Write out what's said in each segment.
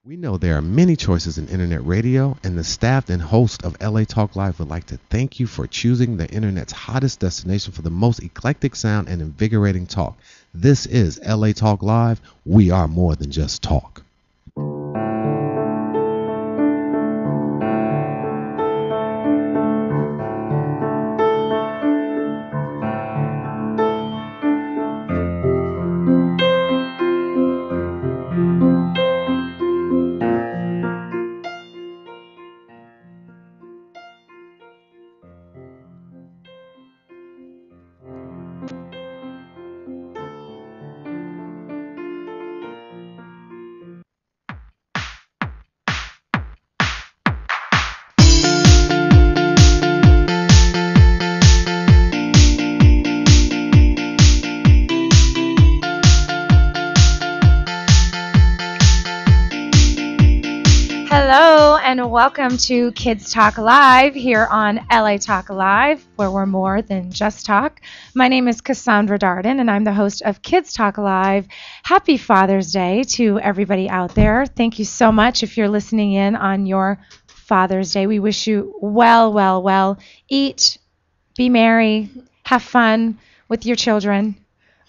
We know there are many choices in internet radio, and the staff and host of LA Talk Live would like to thank you for choosing the internet's hottest destination for the most eclectic sound and invigorating talk. This is LA Talk Live. We are more than just talk. Hello and welcome to Kids Talk Live here on LA Talk Live, where we're more than just talk. My name is Casandra Daurden, and I'm the host of Kids Talk Live. Happy Father's Day to everybody out there. Thank you so much if you're listening in on your Father's Day. We wish you well. Eat, be merry, have fun with your children.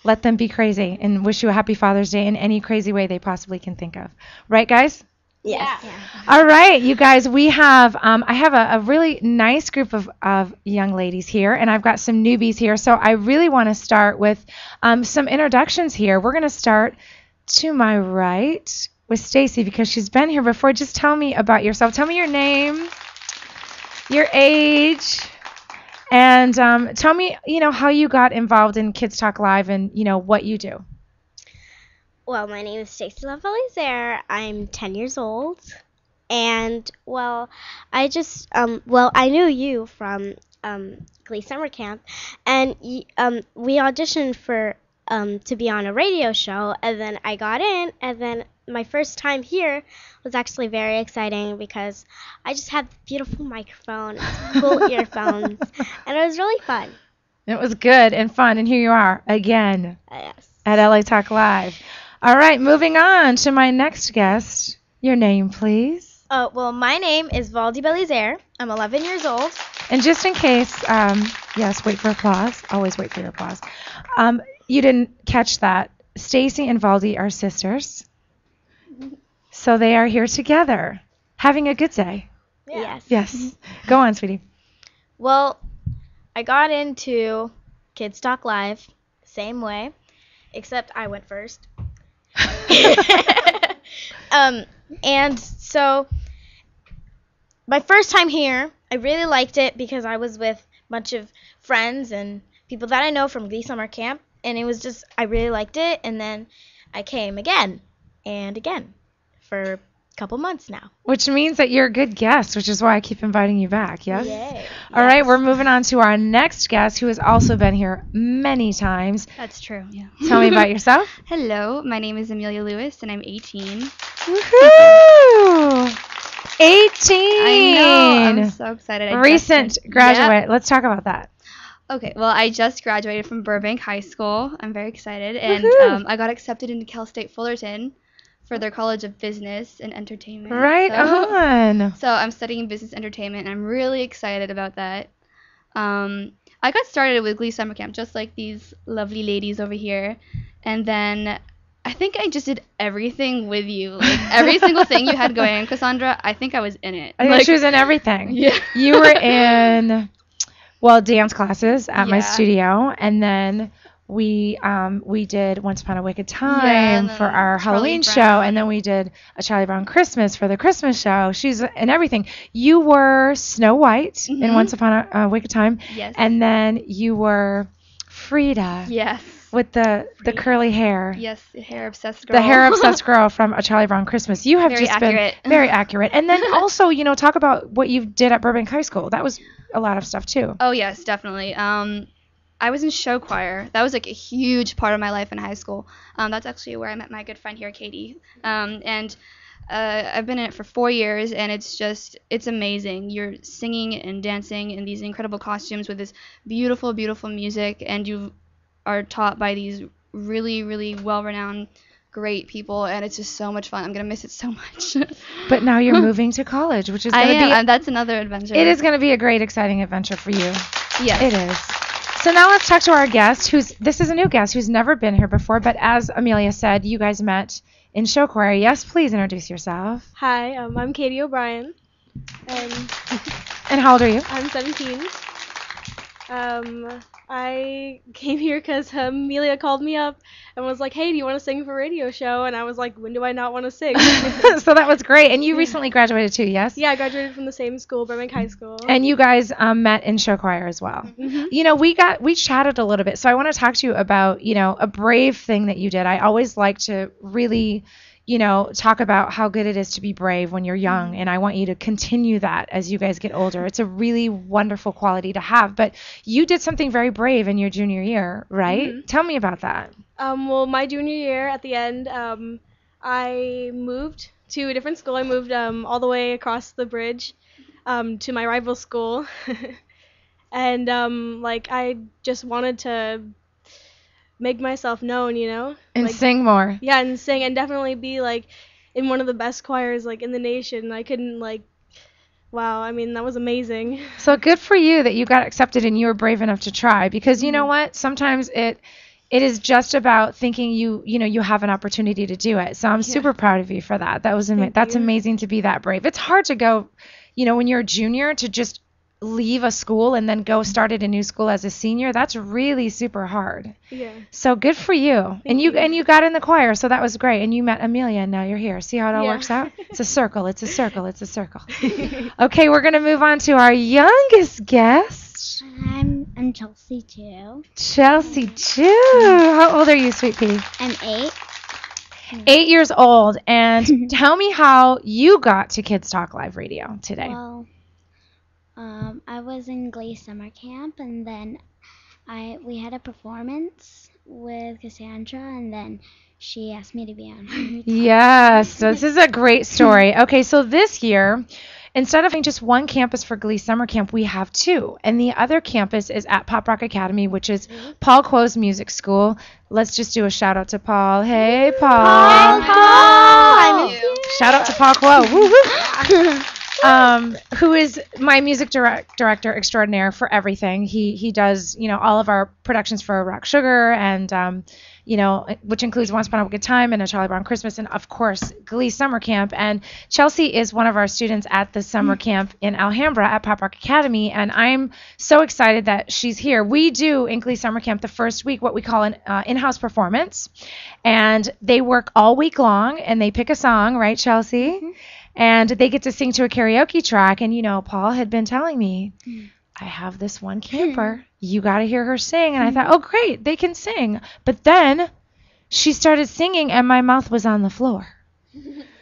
Let them be crazy, and wish you a happy Father's Day in any crazy way they possibly can think of. Right, guys? Yes. Yeah. All right, you guys, we have, I have a really nice group of young ladies here, and I've got some newbies here. So I really want to start with some introductions here. We're going to start to my right with Stacy because she's been here before. Just tell me about yourself. Tell me your name, your age, and tell me, how you got involved in Kids Talk Live and, what you do. Well, my name is Stacy Belizaire. I'm 10 years old. And, I just, I knew you from Glee Summer Camp. And we auditioned for to be on a radio show. And then I got in. And then my first time here was actually very exciting because I just had the beautiful microphone, cool earphones. And it was really fun. It was good and fun. And here you are again at LA Talk Live. All right, moving on to my next guest. Your name, please. My name is Belizaire. I'm 11 years old. And just in case, yes, wait for applause. Always wait for your applause. You didn't catch that. Stacy and Valdi are sisters. So they are here together, having a good day. Yeah. Yes. Go on, sweetie. Well, I got into Kids Talk Live same way, except I went first. And so my first time here, I really liked it because I was with a bunch of friends and people that I know from Glee Summer Camp, and it was just, I really liked it, and then I came again and again for a couple months now. Which means that you're a good guest, which is why I keep inviting you back, yes? Yay. All right, we're moving on to our next guest who has also been here many times. That's true, yeah. Tell me about yourself. Hello, my name is Amelia Lewis, and I'm 18. Woohoo! 18! I know, I'm so excited. Recent graduate. Yep. Let's talk about that. Okay, well, I just graduated from Burbank High School. I'm very excited, and I got accepted into Cal State Fullerton for their College of Business and Entertainment. Right on. So I'm studying business entertainment, and I'm really excited about that. I got started with Glee Summer Camp, just like these lovely ladies over here, and then I think I just did everything with you. Like, every single thing you had going. Casandra, I think I was in it. I think she was in everything. Yeah. You were in, dance classes at my studio, and then we did Once Upon a Wicked Time for our Halloween show, and then we did a Charlie Brown Christmas for the Christmas show. She's in everything. You were Snow White in Once Upon a Wicked Time, Yes. and then you were Frida. Yes. With the curly hair. Yes, the hair-obsessed girl. The hair-obsessed girl from A Charlie Brown Christmas. You have Very just accurate. been very accurate. And then also, talk about what you did at Burbank High School. That was a lot of stuff, too. Oh, yes, definitely. I was in show choir. That was, like, a huge part of my life in high school. That's actually where I met my good friend here, Katie. And I've been in it for 4 years, and it's amazing. You're singing and dancing in these incredible costumes with this beautiful, beautiful music, and you are taught by these really, really well-renowned great people, and it's just so much fun. I'm gonna miss it so much. But now you're moving to college, which is going to be. That's another adventure. It is going to be a great, exciting adventure for you. Yes. It is. So now let's talk to our guest, this is a new guest who's never been here before, but as Amelia said, you guys met in show choir. Yes, please introduce yourself. Hi, I'm Katie O'Brien, and how old are you? I'm 17. I came here because Amelia called me up and was like, hey, do you want to sing for a radio show? And I was like, when do I not want to sing? So that was great. And you recently graduated too, yes? Yeah, I graduated from the same school, Birmingham High School. And you guys met in show choir as well. Mm-hmm. You know, we chatted a little bit. So I want to talk to you about, you know, a brave thing that you did. I always like to really, you know, talk about how good it is to be brave when you're young. And I want you to continue that as you guys get older. It's a really wonderful quality to have. But you did something very brave in your junior year, right? Mm-hmm. Tell me about that. Well, my junior year, at the end, I moved to a different school. I moved all the way across the bridge to my rival school. And, I just wanted to make myself known, you know? And sing more. Yeah, and sing, and definitely be, in one of the best choirs, in the nation. I couldn't, wow, I mean, that was amazing. So good for you that you got accepted and you were brave enough to try, because you know what? Sometimes it is just about thinking you have an opportunity to do it. So I'm super proud of you for that. That's amazing to be that brave. It's hard to go, when you're a junior, to just leave a school and then go start at a new school as a senior. That's really super hard. Yeah. So good for you. And you got in the choir, so that was great. And you met Amelia, and now you're here. See how it all works out? It's a circle. It's a circle. It's a circle. Okay, we're gonna move on to our youngest guest. I'm Chelsea too. Chelsea too. How old are you, sweet pea? I'm 8. 8 years old. And tell me how you got to Kids Talk Live Radio today. Well, I was in Glee summer camp, and then we had a performance with Casandra, and then she asked me to be on her. Yes, this is a great story. Okay, so this year, instead of having just one campus for Glee summer camp, we have 2, and the other campus is at Pop Rock Academy, which is Paul Quo's music school. Let's just do a shout out to Paul. Hey, Paul. Paul. Shout out to Paul Quo. Woo-hoo. Who is my music director extraordinaire for everything. He does, all of our productions for Rock Sugar and, which includes Once Upon a Good Time and A Charlie Brown Christmas and, of course, Glee Summer Camp. And Chelsea is one of our students at the summer camp in Alhambra at Pop Rock Academy, and I'm so excited that she's here. We do in Glee Summer Camp the first week what we call an in-house performance, and they work all week long, and they pick a song, right, Chelsea? Mm-hmm. And they get to sing to a karaoke track. And, Paul had been telling me, I have this one camper. You got to hear her sing. And I thought, oh, great, they can sing. But then she started singing and my mouth was on the floor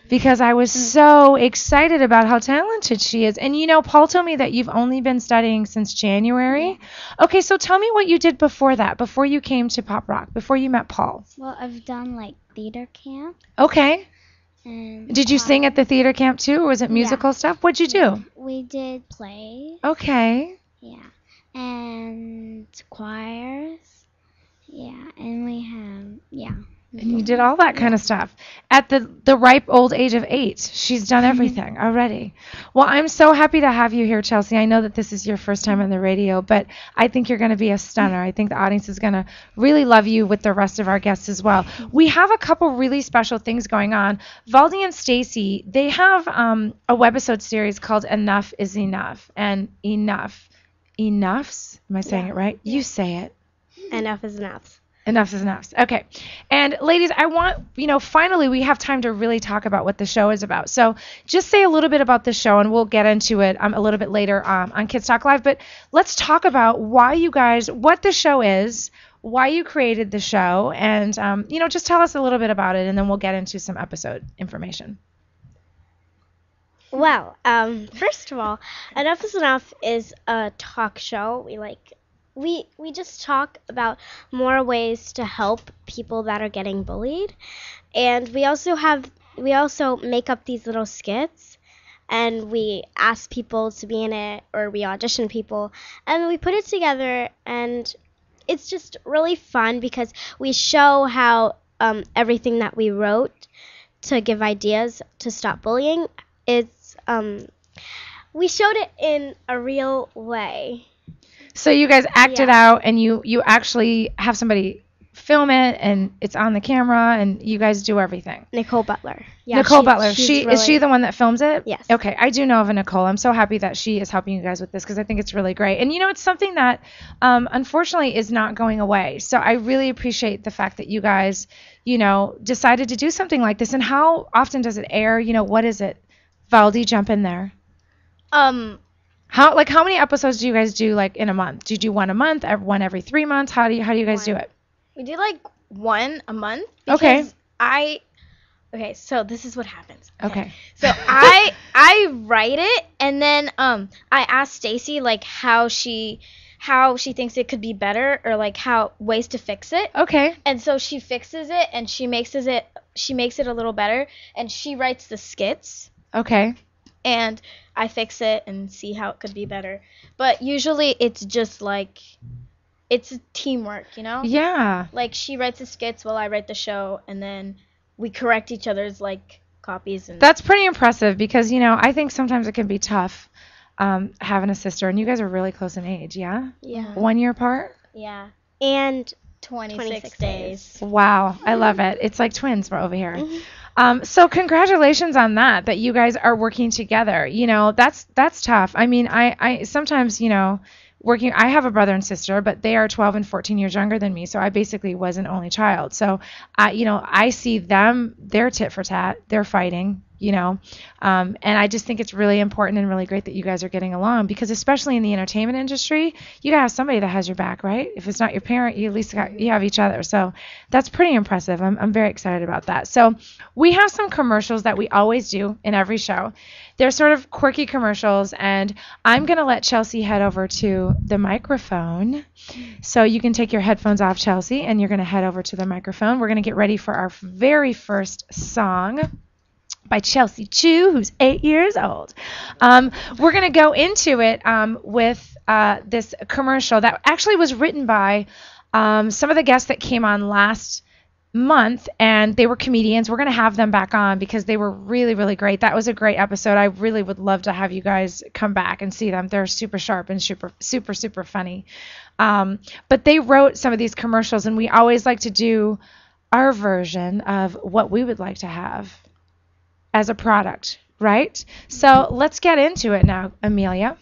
because I was so excited about how talented she is. And, Paul told me that you've only been studying since January. Okay, so tell me what you did before that, before you came to Pop Rock, before you met Paul. Well, I've done, theater camp. Okay. And did you sing at the theater camp too, or was it musical stuff? What'd you do? We did plays. Okay. Yeah. And choirs. Yeah. And we have, And you did all that kind of stuff. At the ripe old age of 8, she's done everything already. Well, I'm so happy to have you here, Chelsea. I know that this is your first time on the radio, but I think you're going to be a stunner. I think the audience is going to really love you with the rest of our guests as well. We have a couple really special things going on. Valdi and Stacy, they have a webisode series called Enough is Enough. And enoughs? Am I saying it right? You say it. Enough is enough. Enough is enough. Okay. And ladies, I want, finally we have time to really talk about what the show is about. So just say a little bit about the show and we'll get into it a little bit later on Kids Talk Live. But let's talk about what the show is, why you created the show, and, just tell us a little bit about it, and then we'll get into some episode information. Well, first of all, Enough is Enough is a talk show. We just talk about more ways to help people that are getting bullied, and we also make up these little skits, and we ask people to be in it, or we audition people, and we put it together, and it's just really fun because we show how everything that we wrote to give ideas to stop bullying. It's we showed it in a real way. So you guys acted Yeah. out, and you actually have somebody film it, and it's on the camera, and you guys do everything. Nicole Butler. Yeah, Nicole Butler. she's Is really- she the one that films it? Yes. Okay, I do know of a Nicole. I'm so happy that she is helping you guys with this because I think it's really great. And it's something that unfortunately is not going away. So I really appreciate the fact that you guys, decided to do something like this. And how often does it air? What is it? Valdi, jump in there. How many episodes do you guys do in a month? Do you do one a month, one every 3 months? How do you guys do it? We do one a month. Okay. Okay, so this is what happens. Okay. So I write it, and then I ask Stacy how she thinks it could be better, or how ways to fix it. Okay. And so she fixes it, and she makes it a little better, and she writes the skits, Okay. and I fix it and see how it could be better. But usually it's just it's teamwork, Yeah. She writes the skits while I write the show, and then we correct each other's copies. And That's pretty impressive because, I think sometimes it can be tough having a sister, and you guys are really close in age, yeah? Yeah. 1 year apart? Yeah. And 26 days. Wow, I love it. It's like twins over here. So congratulations on that you guys are working together. That's tough. I mean, I sometimes, I have a brother and sister, but they are 12 and 14 years younger than me. So I basically was an only child. So, I see them, they're tit for tat, they're fighting, and I just think it's really important and really great that you guys are getting along because especially in the entertainment industry, you gotta have somebody that has your back, right? If it's not your parent, you at least you have each other. So that's pretty impressive. I'm very excited about that. So we have some commercials that we always do in every show. They're sort of quirky commercials, and I'm going to let Chelsea head over to the microphone. So you can take your headphones off, Chelsea, and you're going to head over to the microphone. We're going to get ready for our very first song by Chelsea Chhiu, who's 8 years old. We're going to go into it with this commercial that actually was written by some of the guests that came on last month, and they were comedians. We're going to have them back on because they were really, really great. That was a great episode. I really would love to have you guys come back and see them. They're super sharp and super, super, super funny. But they wrote some of these commercials, and we always like to do our version of what we would like to have as a product, right? So let's get into it now, Amelia.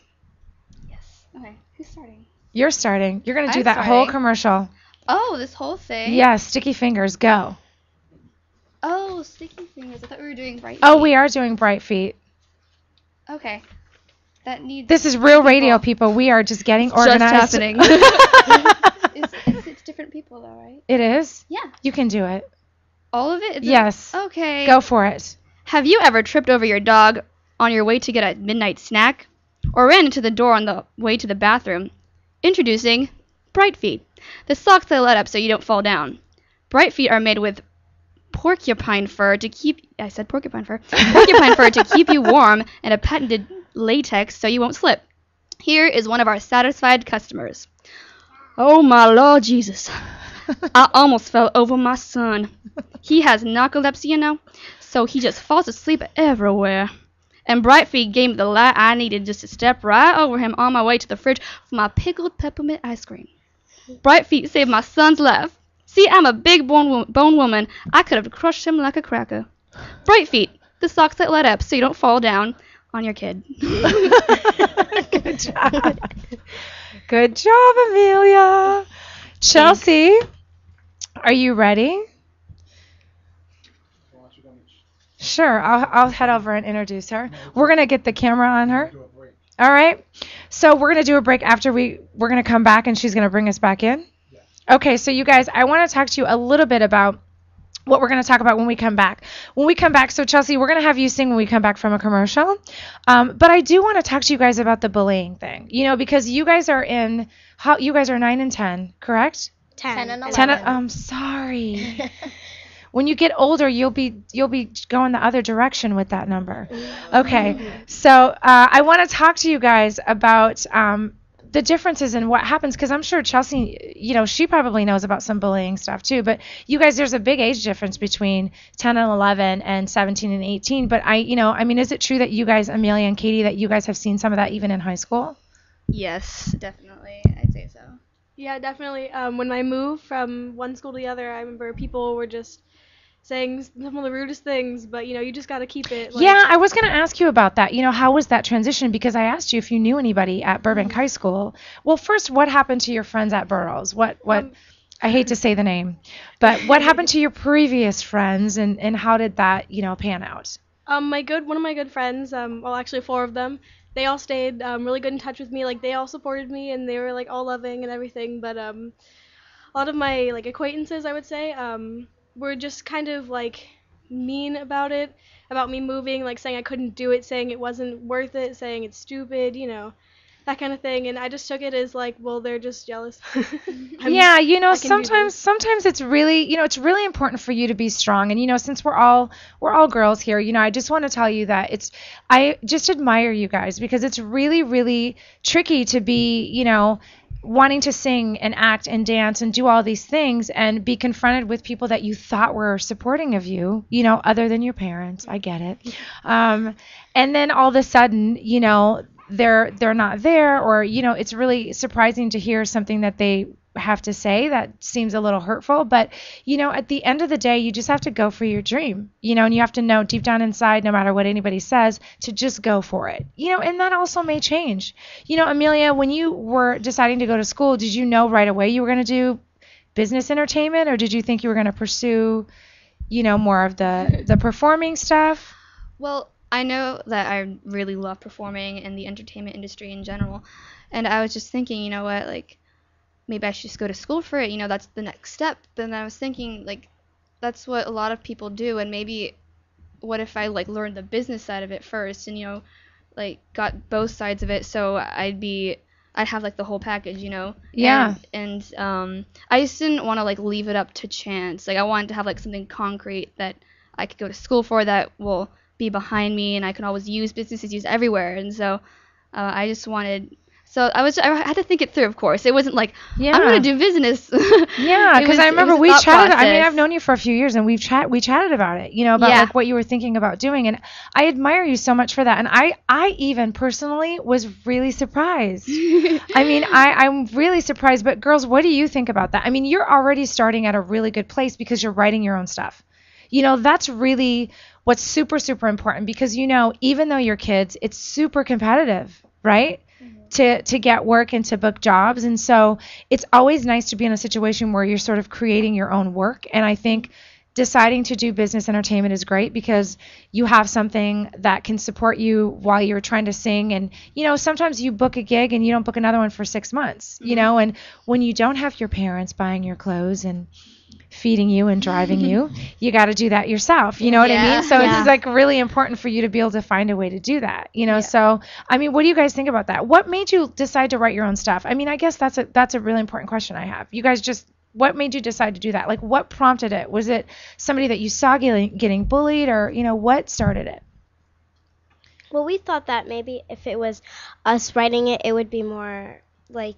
Yes. Okay. Who's starting? You're starting. You're going to do I'm that whole starting. commercial. Oh, this whole thing? Yes, sticky fingers, go. Oh, sticky fingers. I thought we were doing bright. Oh, feet. we are doing bright feet. Okay. That needs. This is real radio, people. We are just getting organized. Just happening. It's different people, though, right? It is? Yeah. You can do it. All of it? Yes. Okay. Go for it. Have you ever tripped over your dog on your way to get a midnight snack? Or ran into the door on the way to the bathroom? Introducing Bright Feet, the socks that let up so you don't fall down. Bright Feet are made with porcupine fur to keep... I said porcupine fur. Porcupine fur to keep you warm and a patented latex so you won't slip. Here is one of our satisfied customers. Oh, my Lord Jesus. I almost fell over my son. He has narcolepsy, so he just falls asleep everywhere. And Bright Feet gave me the light I needed just to step right over him on my way to the fridge for my pickled peppermint ice cream. Bright Feet saved my son's life. See, I'm a big bone woman. I could have crushed him like a cracker. Bright Feet, the socks that let up so you don't fall down on your kid. Good job. Good job, Amelia. Chelsea, are you ready? Sure, I'll head over and introduce her. We're going to get the camera on her. All right. So we're going to do a break after we're going to come back, and she's going to bring us back in. Okay, so you guys, I want to talk to you a little bit about what we're going to talk about when we come back. When we come back, so Chelsea, we're going to have you sing when we come back from a commercial. But I do want to talk to you guys about the bullying thing, because you guys are 9 and 10, correct? 10 and 10. 11. I'm sorry. When you get older, you'll be going the other direction with that number. Okay, so I want to talk to you guys about the differences in what happens, because I'm sure Chelsea, she probably knows about some bullying stuff too, but you guys, there's a big age difference between 10 and 11 and 17 and 18. But is it true that you guys, Amelia and Katie, that you guys have seen some of that even in high school? Yes, definitely. I'd say so. Yeah, definitely. When I moved from one school to the other, I remember people were just saying some of the rudest things, but you just got to keep it. Yeah, I was going to ask you about that. How was that transition? Because I asked you if you knew anybody at Burbank High School. Well, first, what happened to your friends at Burroughs? What I hate to say the name, but what happened to your previous friends, and how did that, pan out? One of my good friends, actually 4 of them, they all stayed really good in touch with me. Like, they all supported me, and they were like all loving and everything. But a lot of my like acquaintances, I would say, were just kind of like mean about me moving, like saying I couldn't do it, saying it wasn't worth it, saying it's stupid, that kind of thing. And I just took it as like, well, they're just jealous. Sometimes it's really, it's really important for you to be strong. And, since we're all girls here, I just want to tell you that I just admire you guys, because it's really, really tricky to be, wanting to sing and act and dance and do all these things and be confronted with people that you thought were supporting of you, other than your parents. I get it. And then all of a sudden, they're not there, or, it's really surprising to hear something that they have to say that seems a little hurtful. But, at the end of the day, you just have to go for your dream, and you have to know deep down inside, no matter what anybody says, to just go for it, and that also may change. Amelia, when you were deciding to go to school, did you know right away you were going to do business entertainment, or did you think you were going to pursue, more of the performing stuff? Well, I know that I really love performing and the entertainment industry in general. And I was just thinking, you know what, like, maybe I should just go to school for it. That's the next step. But then I was thinking, like, that's what a lot of people do. And maybe what if I, like, learned the business side of it first and, like, got both sides of it, so I'd have, like, the whole package, Yeah. And I just didn't want to, like, leave it up to chance. Like, I wanted to have, like, something concrete that I could go to school for that will be behind me, and I can always use businesses used everywhere. And so I just wanted, so I had to think it through, of course. It wasn't like, I'm going to do business. Yeah, because I remember we chatted. I mean, I've known you for a few years, and we chatted about it, about like what you were thinking about doing. And I admire you so much for that. And I even personally was really surprised. I mean, I'm really surprised. But girls, what do you think about that? I mean, you're already starting at a really good place because you're writing your own stuff. That's really what's super, super important, because, even though you're kids, it's super competitive, right? Mm-hmm. To get work and to book jobs. And so it's always nice to be in a situation where you're sort of creating your own work. And I think deciding to do business entertainment is great, because you have something that can support you while you're trying to sing. And, sometimes you book a gig and you don't book another one for 6 months, mm-hmm. And when you don't have your parents buying your clothes and feeding you and driving you got to do that yourself. You know what I mean? So it's like really important for you to be able to find a way to do that, So, I mean, what do you guys think about that? What made you decide to write your own stuff? I mean, I guess that's a really important question I have. You guys what made you decide to do that? Like, what prompted it? Was it somebody that you saw getting bullied, or, what started it? Well, we thought that maybe if it was us writing it, it would be more like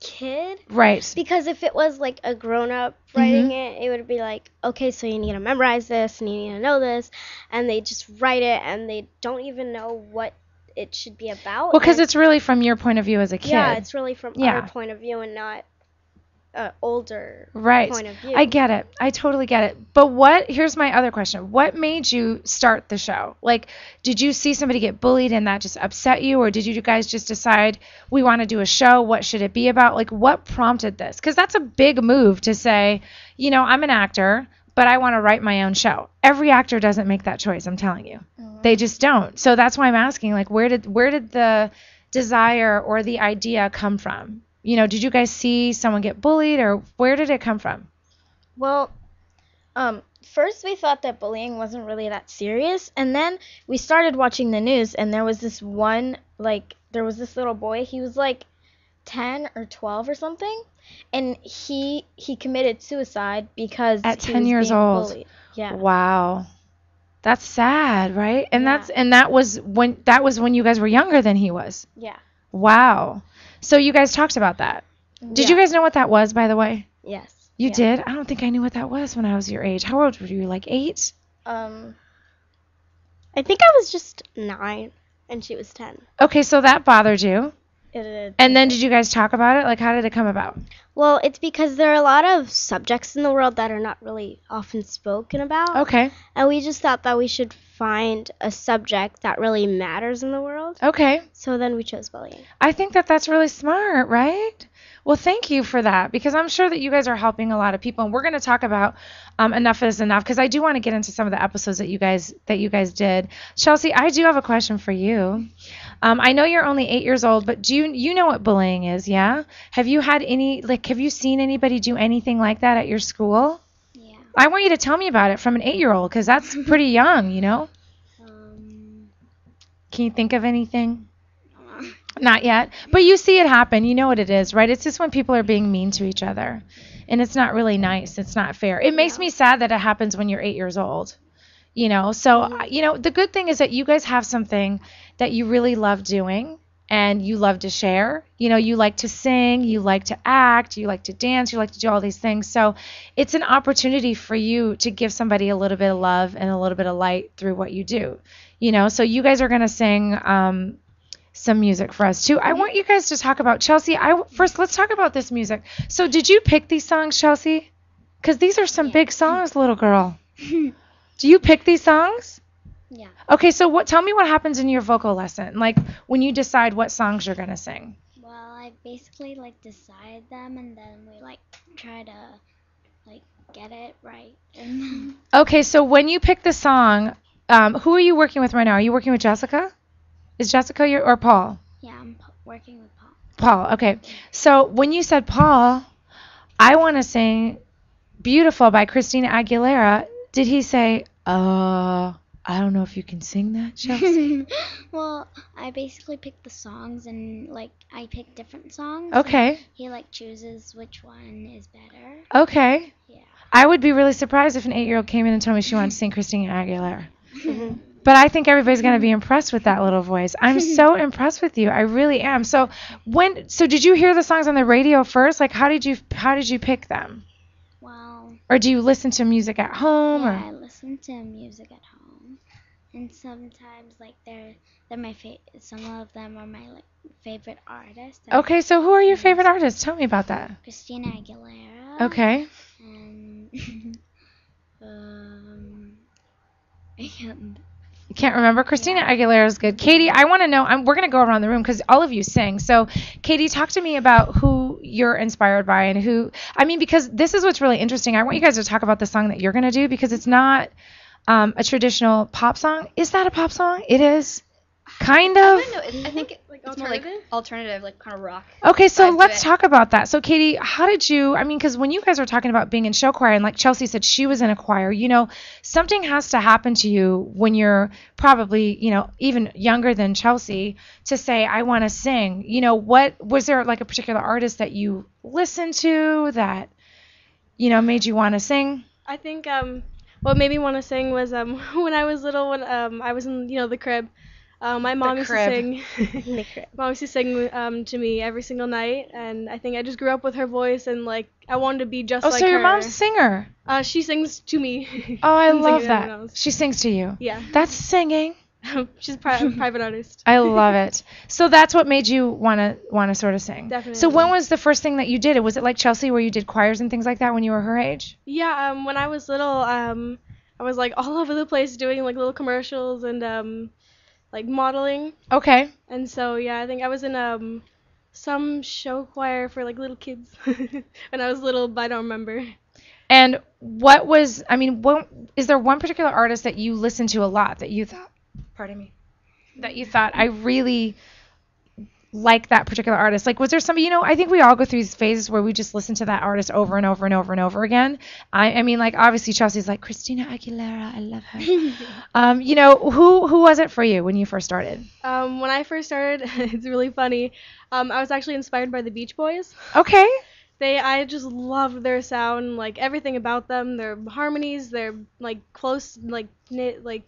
kid, right? Because if it was like a grown-up writing it, it would be like, okay, so you need to memorize this and you need to know this, and they just write it and they don't even know what it should be about. Well, because it's really from your point of view as a kid. Yeah, it's really from our point of view and not older point of view. I get it. I totally get it. But here's my other question. What made you start the show? Like, did you see somebody get bullied and that just upset you? Or did you guys just decide we want to do a show? What should it be about? Like, what prompted this? Because that's a big move to say, I'm an actor, but I want to write my own show. Every actor doesn't make that choice, I'm telling you. Mm-hmm. They just don't. So that's why I'm asking, like, where did the desire or the idea come from? Did you guys see someone get bullied, or where did it come from? Well, first we thought that bullying wasn't really that serious, and then we started watching the news, and there was this little boy. He was like 10 or 12 or something, and he committed suicide because at 10 years old. Bullied. Yeah. Wow. That's sad, right? And that was when you guys were younger than he was. Yeah. Wow. So you guys talked about that. Did you guys know what that was, by the way? Yes. You did? I don't think I knew what that was when I was your age. How old were you? Like 8? I think I was just 9 and she was 10. Okay, so that bothered you. It And then did you guys talk about it? Like, how did it come about? Well, it's because there are a lot of subjects in the world that are not really often spoken about. Okay. And we just thought that we should find a subject that really matters in the world. Okay. So then we chose bullying. I think that that's really smart, right? Well, thank you for that, because I'm sure that you guys are helping a lot of people, and we're going to talk about Enough is Enough, because I do want to get into some of the episodes that you guys did. Chelsea, I do have a question for you. I know you're only 8 years old, but do you know what bullying is? Yeah. Have you seen anybody do anything like that at your school? Yeah. I want you to tell me about it from an 8-year-old, because that's pretty young, you know. Can you think of anything? Not yet. But you see it happen. You know what it is, right? It's just when people are being mean to each other. And it's not really nice. It's not fair. It makes me sad that it happens when you're 8 years old. You know, so, the good thing is that you guys have something that you really love doing and you love to share. You know, you like to sing, you like to act, you like to dance, you like to do all these things. So it's an opportunity for you to give somebody a little bit of love and a little bit of light through what you do. You know, so you guys are going to sing some music for us too. I want you guys to talk about Chelsea. First, let's talk about this music. So did you pick these songs, Chelsea? Because these are some big songs, little girl. Do you pick these songs? Yeah. Okay, so tell me what happens in your vocal lesson, like when you decide what songs you're going to sing. Well, I basically decide them, and then we try to get it right. Okay, so when you pick the song, who are you working with right now? Are you working with Jessica? Is Jessica or Paul? Yeah, I'm working with Paul. Paul, okay. So when you said Paul, I want to sing Beautiful by Christina Aguilera. Did he say, I don't know if you can sing that, Chelsea? Well, I basically pick the songs, and I pick different songs. Okay. He chooses which one is better. Okay. Yeah. I would be really surprised if an 8-year-old came in and told me she wanted to sing Christina Aguilera. But I think everybody's going to be impressed with that little voice. I'm so impressed with you. I really am. So did you hear the songs on the radio first? Like, how did you pick them? Well, Or do you listen to music at home? yeah, Or I listen to music at home, and sometimes they're my some of them are my favorite artists. okay, so who are your favorite artists? Tell me about that. Christina Aguilera. Okay. And I can't. You can't remember? Christina Aguilera is good. Katie, I want to know, we're going to go around the room because all of you sing. So, Katie, talk to me about who you're inspired by and because this is what's really interesting. I want you guys to talk about the song that you're going to do because it's not a traditional pop song. Is that a pop song? It is? Kind of? I think it's more alternative, kind of rock. Okay, so vibe to let's it. talk about that. So, Katie, how did you, because when you guys were talking about being in show choir, and like Chelsea said, she was in a choir, something has to happen to you when you're probably, even younger than Chelsea to say, I want to sing. What, was there a particular artist that you listened to that, made you want to sing? I think what made me want to sing was when I was little, when I was in the crib. My mom used to sing. Mom used to sing to me every single night, and I think I just grew up with her voice, and I wanted to be just like her. Oh, so your mom's a singer? She sings to me. Oh, I Doesn't sing love to that. anyone else. She sings to you. Yeah. That's singing. She's a private artist. I love it. So that's what made you want to sort of sing. Definitely. So when was the first thing that you did? Was it like Chelsea where you did choirs and things like that when you were her age? Yeah. When I was little, I was all over the place doing little commercials and modeling. Okay. And so I think I was in some show choir for little kids when I was little, but I don't remember. And is there one particular artist that you listened to a lot that you thought, I really like that particular artist? Was there somebody, I think we all go through these phases where we just listen to that artist over and over and over and over again. Obviously Chelsea's Christina Aguilera, I love her. Who was it for you when you first started? When I first started, it's really funny. I was actually inspired by the Beach Boys. Okay. I just loved their sound, everything about them, their harmonies, their close knit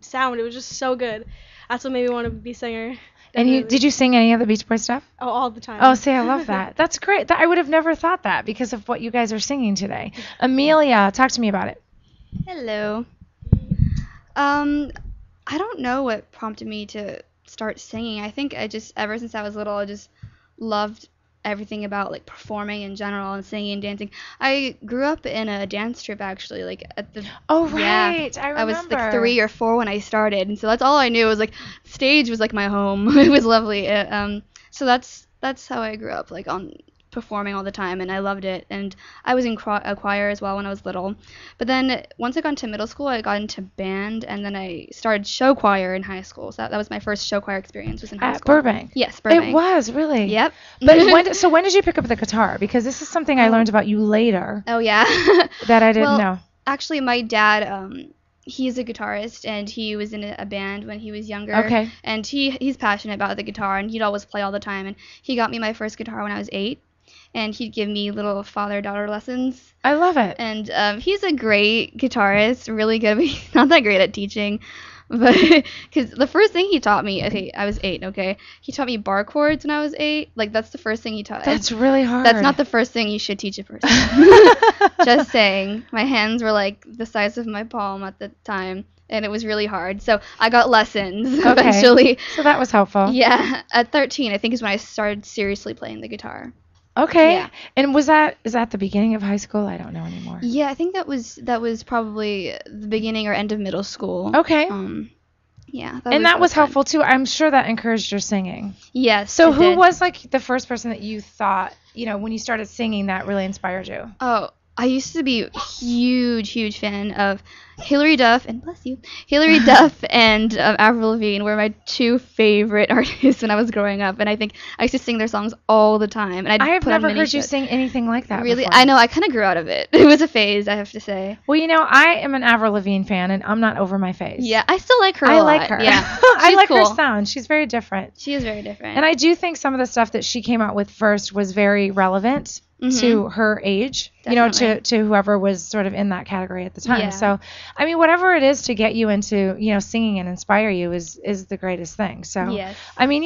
sound. It was just so good. That's what made me want to be a singer. And you definitely. did you sing any of the Beach Boys stuff? Oh, all the time. Oh, see, I love that. That's great. I would have never thought that because of what you guys are singing today. Amelia, talk to me about it. Hello. I don't know what prompted me to start singing. I think I just, ever since I was little, I just loved everything about like performing in general and singing and dancing. I grew up in a dance troupe actually, like at the Oh, yeah, right. I remember. I was like 3 or 4 when I started, and so that's all I knew. Was like stage was like my home. It was lovely. So that's how I grew up, like on performing all the time, and I loved it. And I was in a choir as well when I was little. But then once I got into middle school, I got into band, and then I started show choir in high school. So that was my first show choir experience, was in high At school. Burbank. Yes, Burbank. It was, really. Yep. But when did you pick up the guitar? Because this is something I learned about you later Oh yeah. that I didn't Well, know. Actually, my dad, he's a guitarist, and he was in a band when he was younger. Okay. And he's passionate about the guitar, and he'd always play all the time. And he got me my first guitar when I was 8, and he'd give me little father-daughter lessons. I love it. And he's a great guitarist, really good, but he's not that great at teaching. But because the first thing he taught me, okay, I was 8, okay, he taught me bar chords when I was 8. Like that's the first thing he taught. That's really hard. That's not the first thing you should teach a person. Just saying. My hands were like the size of my palm at the time, and it was really hard. So I got lessons eventually. So that was helpful. Yeah, at 13, I think is when I started seriously playing the guitar. Okay. Yeah. And is that the beginning of high school? I don't know anymore. Yeah, I think that was probably the beginning or end of middle school. Okay. Yeah. And that was fun. helpful too. I'm sure that encouraged your singing. Yes. So it who did. was like the first person that you thought, when you started singing that really inspired you? Oh, I used to be a huge fan of Hilary Duff, and bless you, Hilary Duff and Avril Lavigne were my 2 favorite artists when I was growing up, and I think I used to sing their songs all the time. And I have put on never mini heard you shows. sing anything like that Really? before. I know, I kind of grew out of it. It was a phase, I have to say. Well, I am an Avril Lavigne fan, and I'm not over my phase. Yeah, I still like her a I lot. like her. Yeah, I she's like her cool. sound. She's very different. She is very different. And I do think some of the stuff that she came out with first was very relevant to her age, Definitely. to whoever was sort of in that category at the time. Yeah. So, I mean, whatever it is to get you into, singing and inspire you is the greatest thing. So, Yes. I mean,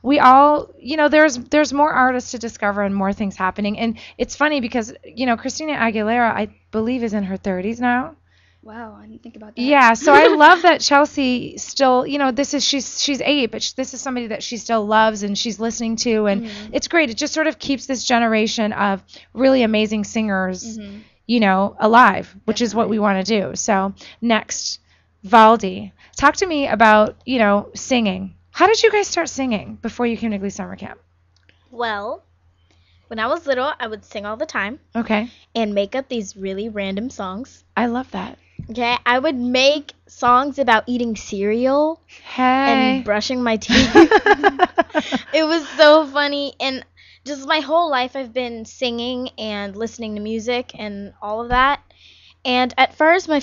we all, there's more artists to discover and more things happening. And it's funny because, Christina Aguilera, I believe, is in her 30s now. Wow, I didn't think about that. Yeah, so I love that Chelsea still, she's 8, but this is somebody that she still loves and she's listening to, and it's great. It just sort of keeps this generation of really amazing singers, alive, which is what we want to do. So next, Valdi, talk to me about, singing. How did you guys start singing before you came to Glee Summer Camp? Well, when I was little, I would sing all the time Okay, and make up these really random songs. I love that. Okay, I would make songs about eating cereal Hey. and brushing my teeth. It was so funny, and just my whole life I've been singing and listening to music and all of that. And at first, my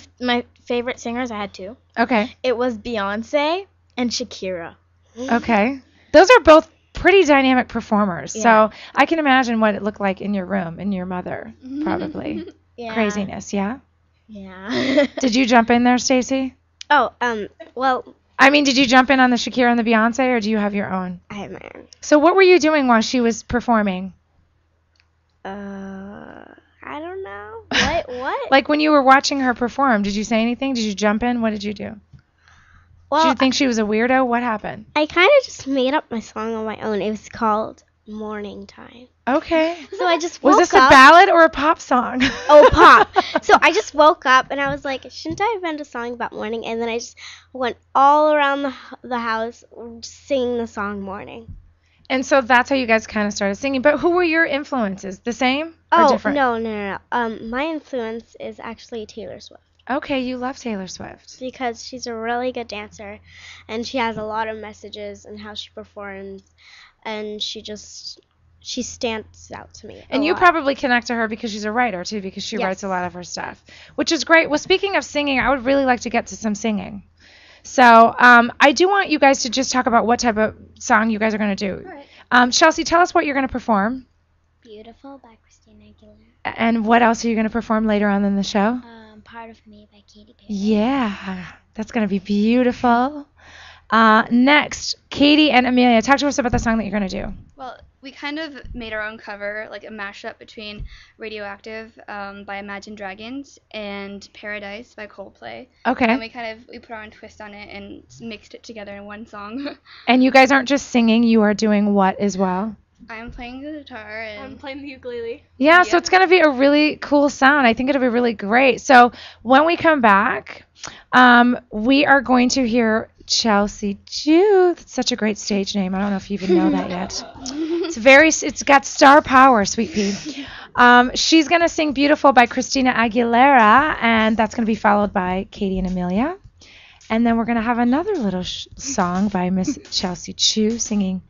favorite singers, I had 2. Okay, It was Beyonce and Shakira. okay. Those are both pretty dynamic performers. Yeah. So I can imagine what it looked like in your room, and your mother, probably. Yeah. Craziness, yeah? Yeah. Did you jump in there, Stacy? Oh, well, I mean, did you jump in on the Shakira and the Beyonce, or do you have your own? I have my own. So what were you doing while she was performing? I don't know. What? Like when you were watching her perform, did you say anything? Did you jump in? What did you do? Well, Did you think she was a weirdo? What happened? I kind of just made up my song on my own. It was called Morning Time. Okay. So I just Was woke this a up. ballad or a pop song? Oh, pop. So I just woke up and I was like, shouldn't I invent a song about morning? And then I just went all around the house singing the song Morning. And so that's how you guys kind of started singing. But who were your influences? The same or Oh, different? no. My influence is actually Taylor Swift Okay, you love Taylor Swift. because she's a really good dancer and she has a lot of messages in how she performs, and she stands out to me. And a you lot. probably connect to her because she's a writer, too, because she Yes. writes a lot of her stuff, which is great. Well, speaking of singing, I would really like to get to some singing. So I do want you guys to just talk about what type of song you guys are going to do. All right. Chelsea, tell us what you're going to perform, Beautiful by Christina Aguilera. and what else are you going to perform later on in the show? Part of Me by Katy Perry. Yeah, that's going to be beautiful. Next, Katie and Amelia, talk to us about the song that you're going to do. Well, we kind of made our own cover, like a mashup between Radioactive by Imagine Dragons and Paradise by Coldplay. Okay. And we put our own twist on it and mixed it together in one song. And you guys aren't just singing, you are doing what as well? I'm playing the guitar and I'm playing the ukulele. Yeah, so it's going to be a really cool sound. I think it'll be really great. So when we come back, we are going to hear Chhiu. That's such a great stage name. I don't know if you even know that yet. It's got star power, Sweet Pea. She's going to sing Beautiful by Christina Aguilera, and that's going to be followed by Katie and Amelia. And then we're going to have another little song by Miss Chhiu singing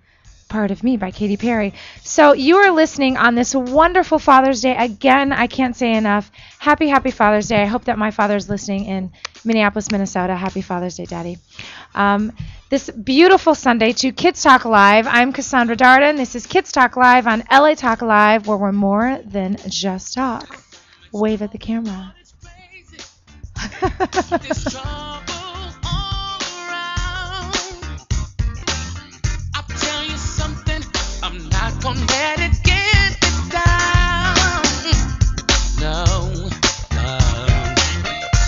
Part of Me by Katy Perry. So you are listening on this wonderful Father's Day. Again, I can't say enough. Happy Father's Day. I hope that my father's listening in Minneapolis, Minnesota. Happy Father's Day, Daddy. This beautiful Sunday to Kids Talk Live. I'm Casandra Daurden. This is Kids Talk Live on LA Talk Live, where we're more than just talk. Wave at the camera. Gonna let it get me down. No.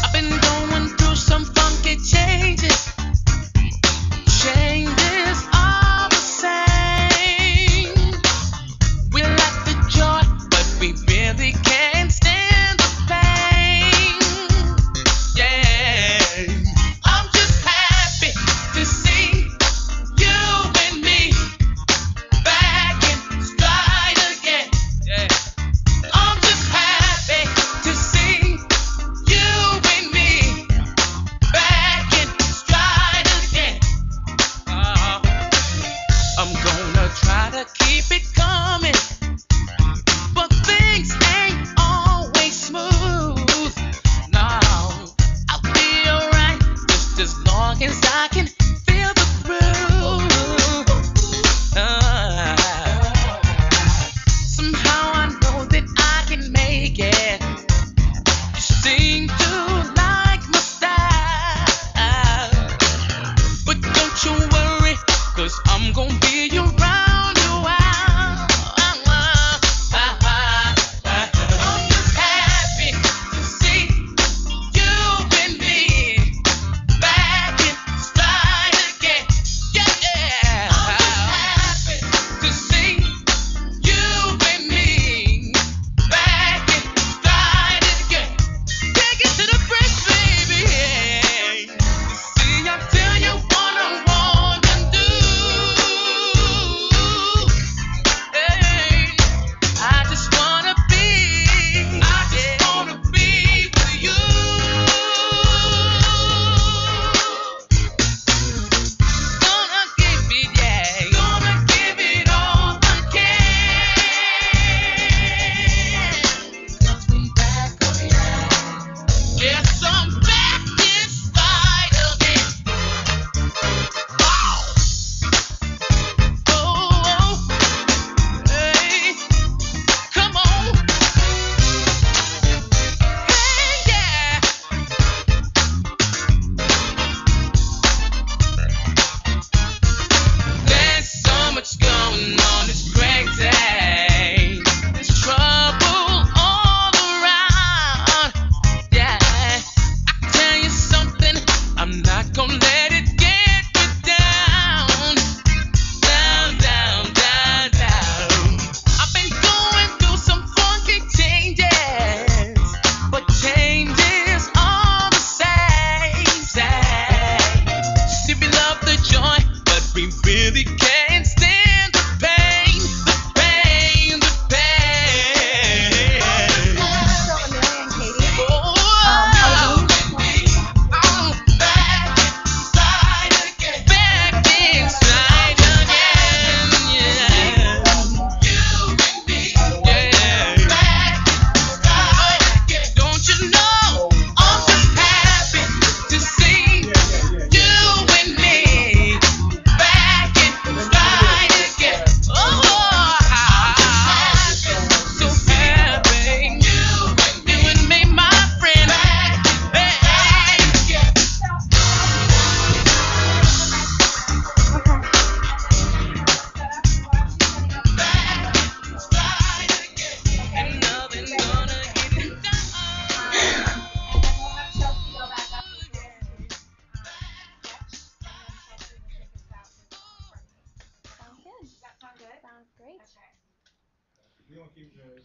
I've been going through some funky changes. Changes are the same. We like the joy, but we really can't stand the pain. Yeah. I'm just happy to see you and me back in stride again. Yeah. I'm just happy to see you and me back in stride again. I'm gonna try to keep it coming, but things ain't always smooth. No, I'll be alright just as long as I can feel the groove. Somehow I know that I can make it. You seem to like my style, but don't you worry, 'cause I'm gonna be around you while. I'm just happy to see you and me back in stride again. Yeah. I'm just happy to see you and me back in stride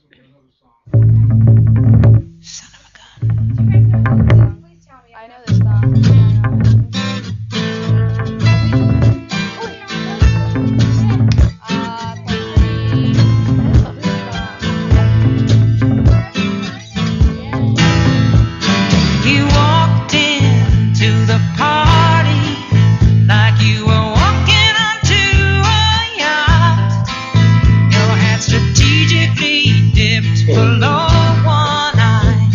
Son of a gun. I know this song. You walked into the party like you were walking onto a yacht. Your hat strategically dipped below one eye.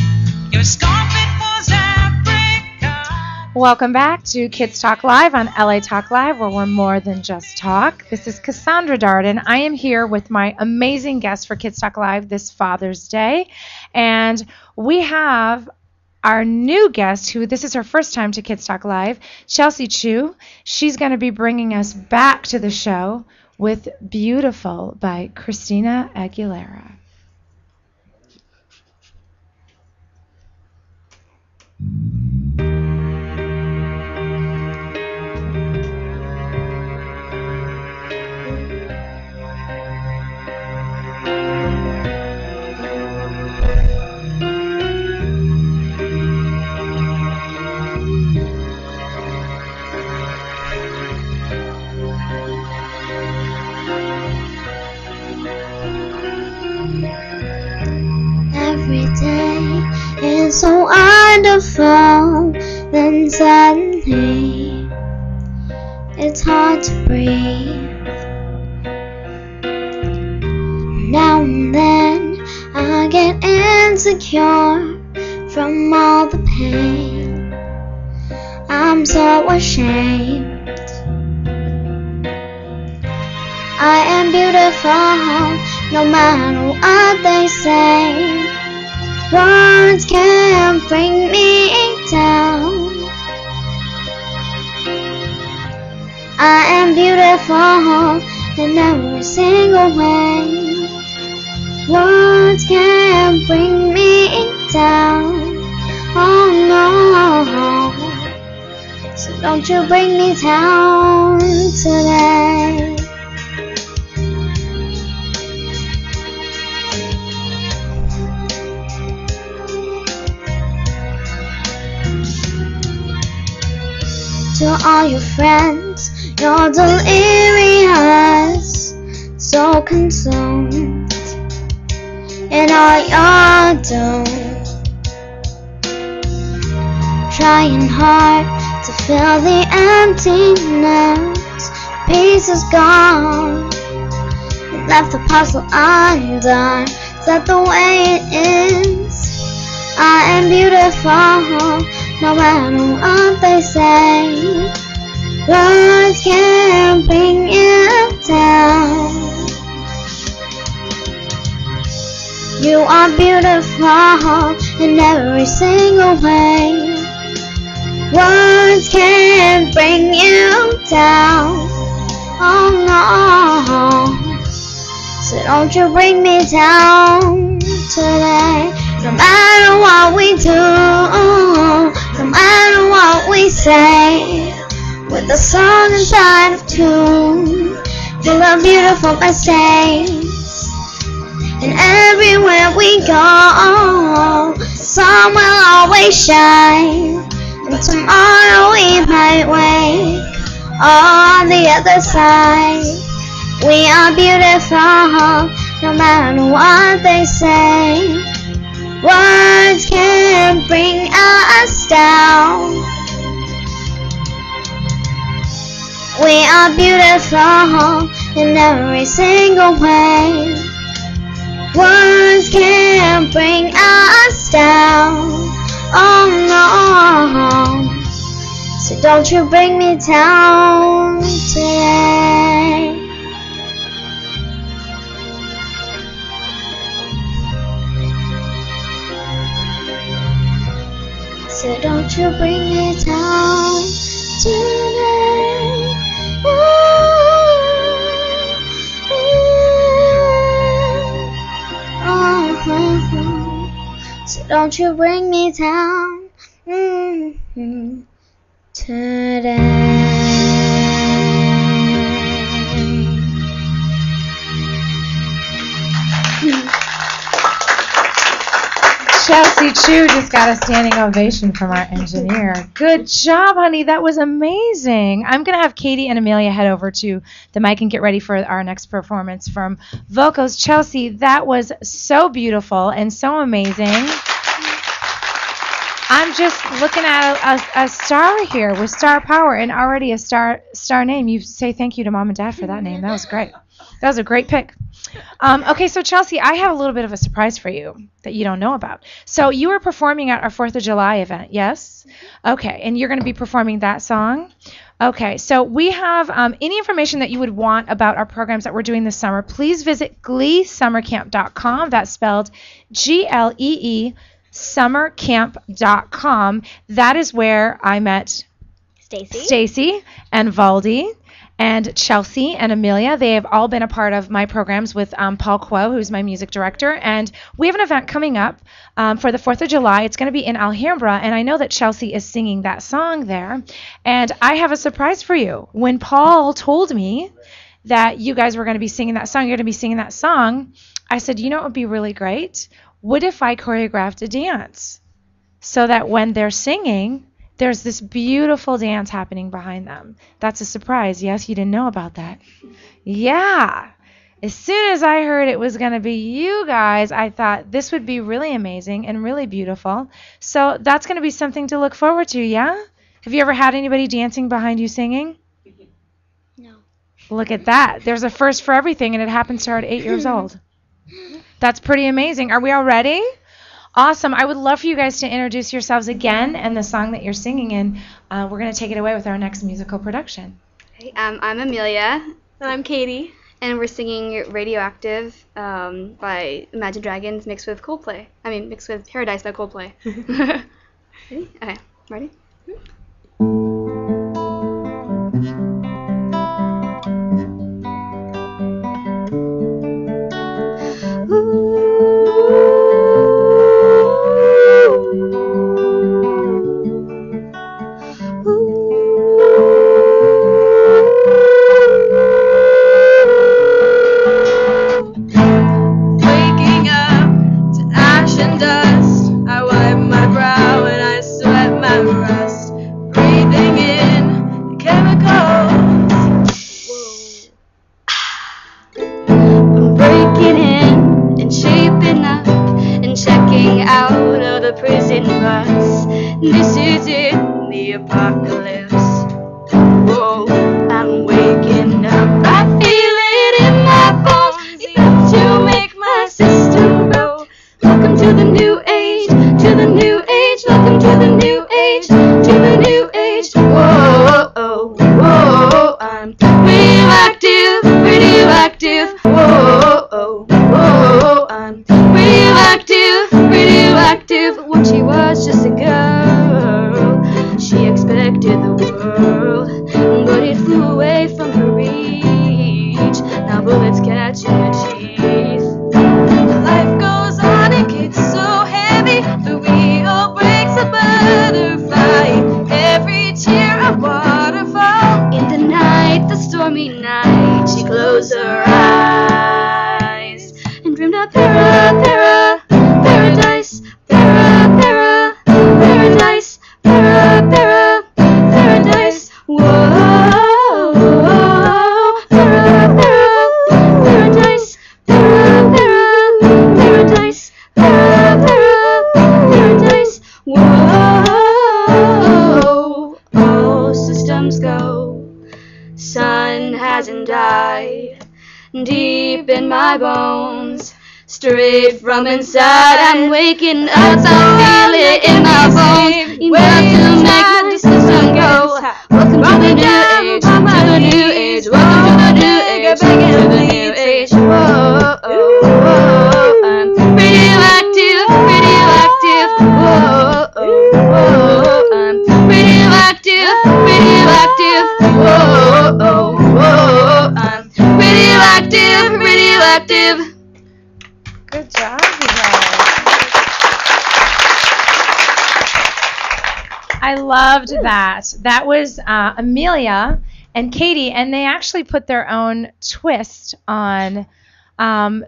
Your scarf it was apricot. Welcome back to Kids Talk Live on LA Talk Live, where we're more than just talk. This is Casandra Daurden. I am here with my amazing guest for Kids Talk Live this Father's Day. And we have our new guest, who this is her first time to Kids Talk Live, Chhiu. She's going to be bringing us back to the show with Beautiful by Christina Aguilera. Every day is so wonderful, then suddenly it's hard to breathe. Now and then I get insecure from all the pain. I'm so ashamed. I am beautiful, no matter what they say. Words can't bring me down. I am beautiful in every single way. Words can't bring me down. Oh no, so don't you bring me down today. To all your friends, you're delirious, so consumed in all you're doing, trying hard to fill the emptiness. Peace is gone, you left the puzzle undone. Is that the way it is? I am beautiful, no matter what they say. Words can't bring you down. You are beautiful in every single way. Words can't bring you down. Oh no, so don't you bring me down today. No matter what we do, no matter what we say, with the song inside of tune, full of beautiful mistakes. And everywhere we go, the sun will always shine. And tomorrow we might wake on the other side. We are beautiful, no matter what they say. Words can't bring us down. We are beautiful in every single way. Words can't bring us down. Oh no, so don't you bring me down today. So don't you bring me down today. So don't you bring me down today. Chelsea Chhiu just got a standing ovation from our engineer. Good job, honey. That was amazing. I'm going to have Katie and Amelia head over to the mic and get ready for our next performance from vocals. Chelsea, that was so beautiful and so amazing. I'm just looking at a star here with star power and already a star name. You say thank you to Mom and Dad for that name. That was great. That was a great pick. Okay, so Chelsea, I have a little bit of a surprise for you that you don't know about. So you were performing at our 4th of July event, yes? Okay, and you're going to be performing that song? Okay, so we have any information that you would want about our programs that we're doing this summer, please visit gleesummercamp.com. That's spelled Glee summercamp.com. That is where I met Stacy and Valdi and Chelsea and Amelia. They have all been a part of my programs with Paul Quo, who's my music director. And we have an event coming up for the 4th of July. It's going to be in Alhambra, and I know that Chelsea is singing that song there. And I have a surprise for you. When Paul told me that you guys were going to be singing that song, you're going to be singing that song, I said, you know what would be really great? What if I choreographed a dance so that when they're singing, there's this beautiful dance happening behind them? That's a surprise. Yes, you didn't know about that. Yeah. As soon as I heard it was going to be you guys, I thought this would be really amazing and really beautiful. So that's going to be something to look forward to, yeah? Have you ever had anybody dancing behind you singing? No. Look at that. There's a first for everything, and it happened to her at 8 years old. That's pretty amazing. Are we all ready? Awesome. I would love for you guys to introduce yourselves again and the song that you're singing, and we're going to take it away with our next musical production. Hey, I'm Amelia. And I'm Katie. And we're singing Radioactive by Imagine Dragons mixed with Coldplay. Mixed with Paradise by Coldplay. Ready? Okay. Ready? This is it, the apocalypse. Whoa, I'm waking up. I feel it in my bones. Enough to make my system grow. Welcome to the new age, to the new age. Welcome to the new age, to the new age. Whoa, oh, whoa, I'm radioactive, radioactive. Whoa, oh, whoa, I'm radioactive, radioactive. When she was just a girl, she expected the world, but it flew away from her reach. Now bullets catch in her teeth. Life goes on, it gets so heavy. The wheel breaks a butterfly. Every tear a waterfall. In the night, the stormy night, she closed her eyes and dreamed of paradise, paradise, paradise. Whoa, paradise, paradise, paradise. Whoa, all systems go. Sun hasn't died. Deep in my bones, straight from inside, I'm waking up. I feel it in my bones. Enough to make my system go. Welcome to the new age, to the new age. Welcome to the new age, to the new age. Whoa, oh, whoa, I'm radioactive, radioactive. Whoa, oh, whoa, I'm radioactive, radioactive. Whoa, oh, whoa, I'm radioactive, radioactive. Good job, you guys. I loved that. That was Amelia and Katie, and they actually put their own twist on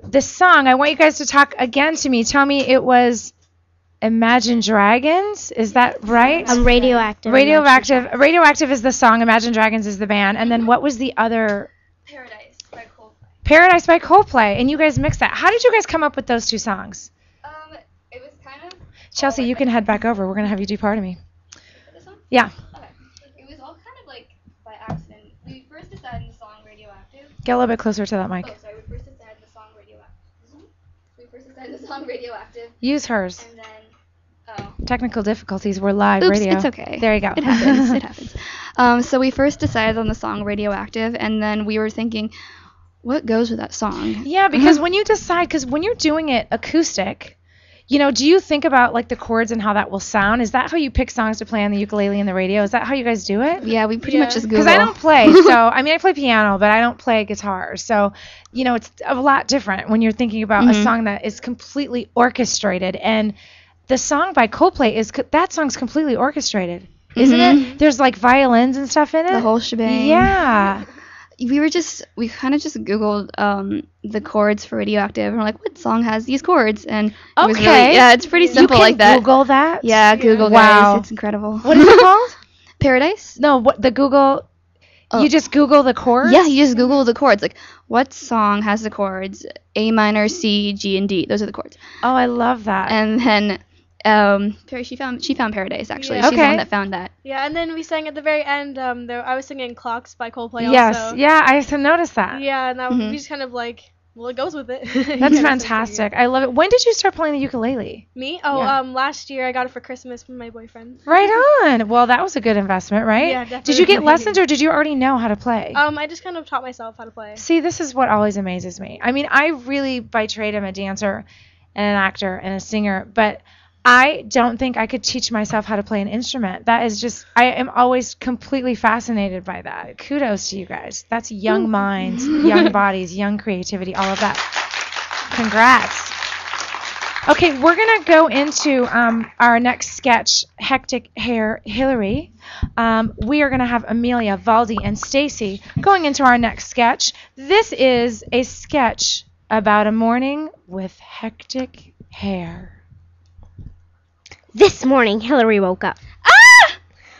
this song. I want you guys to talk again to me. Tell me it was Imagine Dragons. Is that right? Radioactive. Radioactive is the song. Imagine Dragons is the band. And then what was the other? Paradise by Coldplay. Paradise by Coldplay. And you guys mixed that. How did you guys come up with those two songs? It was kind of. Chelsea, you can head back over. We're going to have you do part of me. This one? Yeah. Okay. It was all kind of like by accident. We first decided the song Radioactive. Get a little bit closer to that mic. Oh, sorry. We first decided the song Radioactive. Use hers. And then. Technical difficulties. We're live Oops, radio. it's okay. There you go. It happens. It happens. So we first decided on the song Radioactive, and then we were thinking, what goes with that song? Yeah, because when you decide, because when you're doing it acoustic, do you think about like the chords and how that will sound? Is that how you pick songs to play on the ukulele and the radio? Is that how you guys do it? Yeah, we pretty much just Google. Because I don't play, so I mean I play piano, but I don't play guitar. So it's a lot different when you're thinking about a song that is completely orchestrated. And the song by Coldplay that song's completely orchestrated, isn't it? There's like violins and stuff in it. The whole shebang. Yeah. We kind of just Googled the chords for Radioactive, and we're like, what song has these chords? And it was really, it's pretty simple like that. Google that? Yeah, Google, wow. guys. It's incredible. What is it called? Paradise? No, what the Google... You just Google the chords? Yeah, you just Google the chords. Like, what song has the chords A minor, C, G, and D? Those are the chords. Oh, I love that. And then... she found Paradise, actually. Yeah. She's the one that found that. Yeah, and then we sang at the very end. I was singing Clocks by Coldplay yes. also. Yeah, I noticed that. Yeah, and we just kind of like, well, it goes with it. That's fantastic. I love it. When did you start playing the ukulele? Me? Oh, Yeah. Last year I got it for Christmas from my boyfriend. Right on. Well, that was a good investment, right? Yeah, definitely. Did you get lessons or did you already know how to play? I just kind of taught myself how to play. See, this is what always amazes me. I mean, I really, by trade, am a dancer and an actor and a singer, but I don't think I could teach myself how to play an instrument. That is just, I am always completely fascinated by that. Kudos to you guys. That's young minds, young bodies, young creativity, all of that. Congrats. Okay, we're going to go into our next sketch, Hectic Hair Hillary. We are going to have Amelia, Valdi, and Stacy going into our next sketch. This is a sketch about a morning with hectic hair. This morning, Hillary woke up.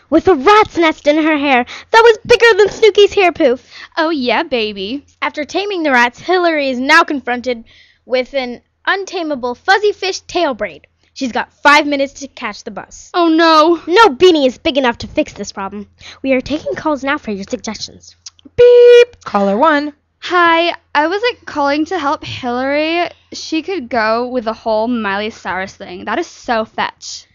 With a rat's nest in her hair that was bigger than Snooky's hair poof. Oh, yeah, baby. After taming the rats, Hillary is now confronted with an untamable fuzzy fish tail braid. She's got 5 minutes to catch the bus. Oh, no. No beanie is big enough to fix this problem. We are taking calls now for your suggestions. Beep. Caller 1. Hi, I was calling to help Hillary. She could go with the whole Miley Cyrus thing. That is so fetch.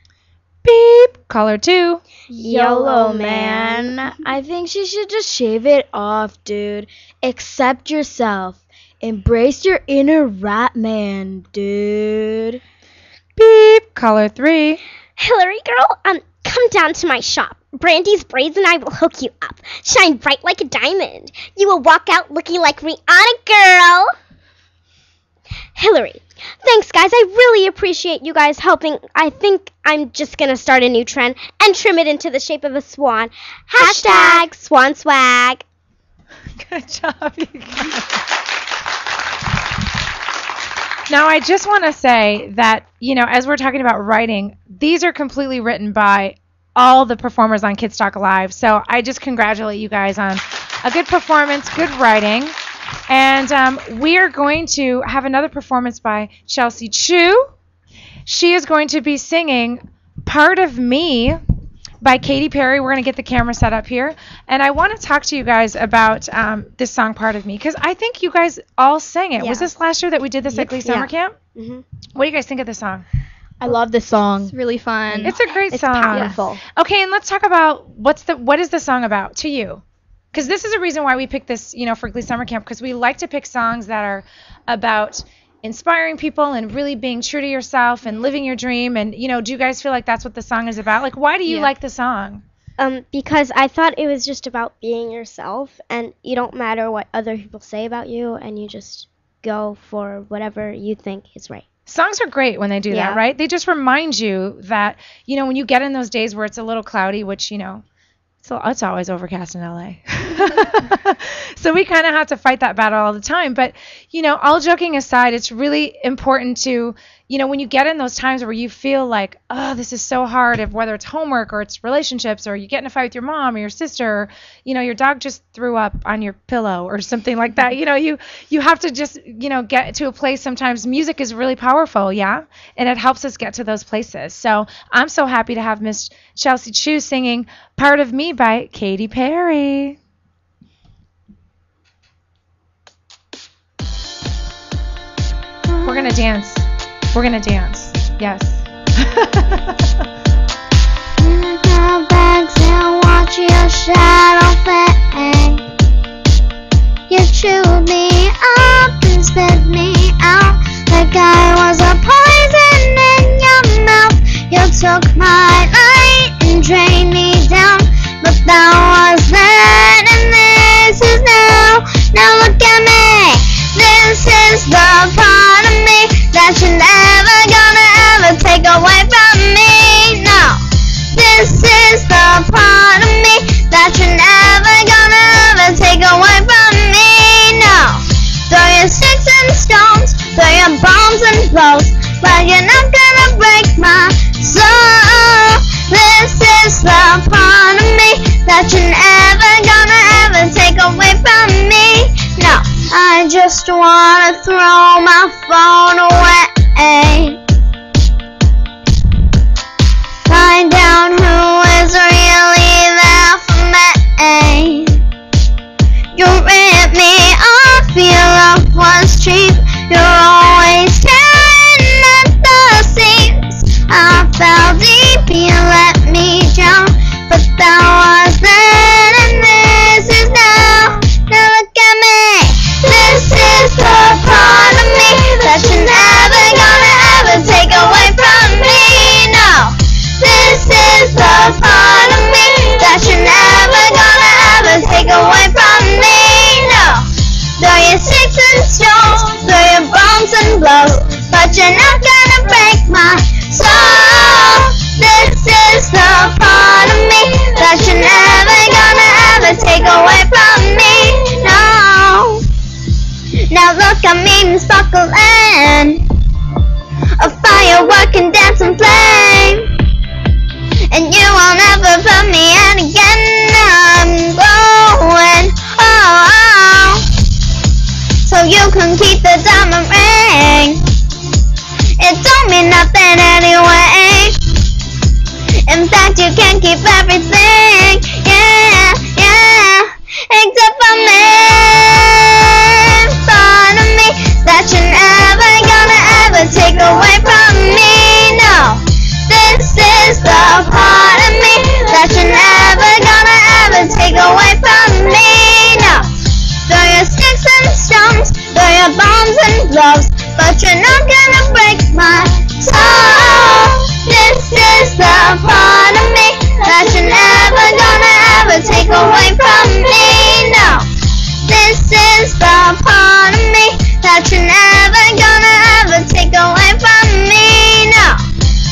Beep. Caller 2. YOLO, man. I think she should just shave it off, dude. Accept yourself. Embrace your inner rat man, dude. Beep. Caller 3. Hillary girl, come down to my shop. Brandy's braids and I will hook you up. Shine bright like a diamond. You will walk out looking like Rihanna, girl. Hillary, thanks, guys. I really appreciate you guys helping. I think I'm just going to start a new trend and trim it into the shape of a swan. Hashtag swan swag. Good job, you guys. Now, I just want to say that, as we're talking about writing, these are completely written by all the performers on Kids Talk Live. So I just congratulate you guys on a good performance, good writing. And we are going to have another performance by Chhiu. She is going to be singing Part of Me by Katy Perry. We're going to get the camera set up here. And I want to talk to you guys about this song, Part of Me, because I think you guys all sang it. Yeah. Was this last year that we did this at Glee Summer Camp? Mm-hmm. What do you guys think of this song? I love this song. It's really fun. It's a great It's song. powerful. Okay, and let's talk about what is the song about to you? Because this is a reason why we picked this, for Glee Summer Camp, because we like to pick songs that are about inspiring people and really being true to yourself and living your dream. And, do you guys feel like that's what the song is about? Like, why do you like the song? Because I thought it was just about being yourself, and you don't matter what other people say about you, and you just go for whatever you think is right. Songs are great when they do that, right? They just remind you that, when you get in those days where it's a little cloudy, which, it's always overcast in LA. So we kind of have to fight that battle all the time. But, all joking aside, it's really important to, when you get in those times where you feel like, oh, this is so hard, if whether it's homework or it's relationships or you get in a fight with your mom or your sister, or, your dog just threw up on your pillow or something like that, you have to just, get to a place. Sometimes music is really powerful, yeah, and it helps us get to those places. So I'm so happy to have Miss Chelsea Chhiu singing Part of Me by Katy Perry. We're going to dance. We're going to dance. Yes. Go back and watch your shadow fade. You chewed me up and spit me out like I was a poison in your mouth. You took my light and drained me down, but that was then and this is now. Now look at me. This is the part of me that you're never gonna ever take away from me. No, this is the part of me that you're never gonna ever take away from me. No, throw your sticks and stones, throw your bombs and blows, but you're not gonna break my soul. This is the part of me that you're never gonna ever take away from me. No, I just wanna throw my phone away. Find out who is really there for me. You ripped me off, your love was cheap. You're always tearing at the seams. I fell deep, you let me down, but that was then and this is now. Now look at me. This is the part of me that you're never gonna ever take away from me. No, this is the part of me that you're never gonna ever take away from me. No, throw your sticks and stones, throw your bombs and blows, but you're not gonna break my soul. This is the part of me that you're never gonna ever take away from me. No. Now look at me and sparkling, a firework and dancing flame, and you will never put me out again. I'm going, oh, so you can keep the diamond ring. It don't mean nothing anyway. In fact, you can keep everything, yeah, yeah, except for me. Part of me that you're never gonna ever take away from me. No, this is the part of me that you're never gonna ever take away from me. No, throw your sticks and stones, throw your bombs and blows, but you're not gonna break my soul. This is the part of me that you're never gonna ever take away from me. No, this is the part of me that you're never gonna ever take away from me. No,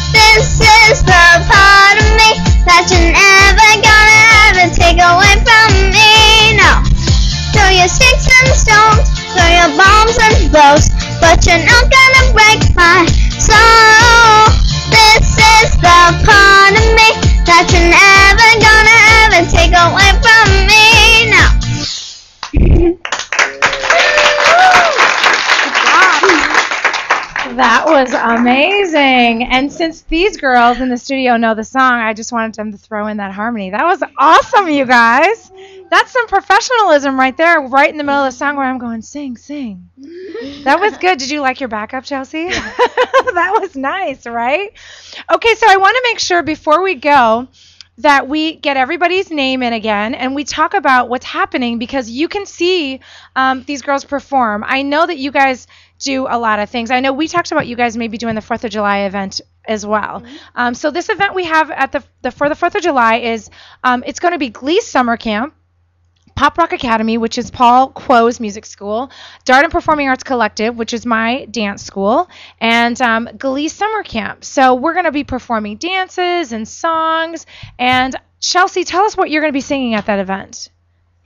this is the part of me that you're never gonna ever take away from me. No, throw your sticks and stones, throw your bombs and blows, but you're not gonna break my soul. This is the part of me that you're never gonna ever take away from me. No. That was amazing. And since these girls in the studio know the song, I just wanted them to throw in that harmony. That was awesome, you guys. That's some professionalism right there, right in the middle of the song where I'm going, sing, sing. That was good. Did you like your backup, Chelsea? That was nice, right? Okay, so I want to make sure before we go that we get everybody's name in again and we talk about what's happening, because you can see these girls perform. I know that you guys do a lot of things. I know we talked about you guys maybe doing the 4th of July event as well. So this event we have at for the 4th of July is it's going to be Glee Summer Camp, Pop Rock Academy, which is Paul Quo's music school, Daurden Performing Arts Collective, which is my dance school, and Glee Summer Camp. So we're going to be performing dances and songs. And Chelsea, tell us what you're going to be singing at that event.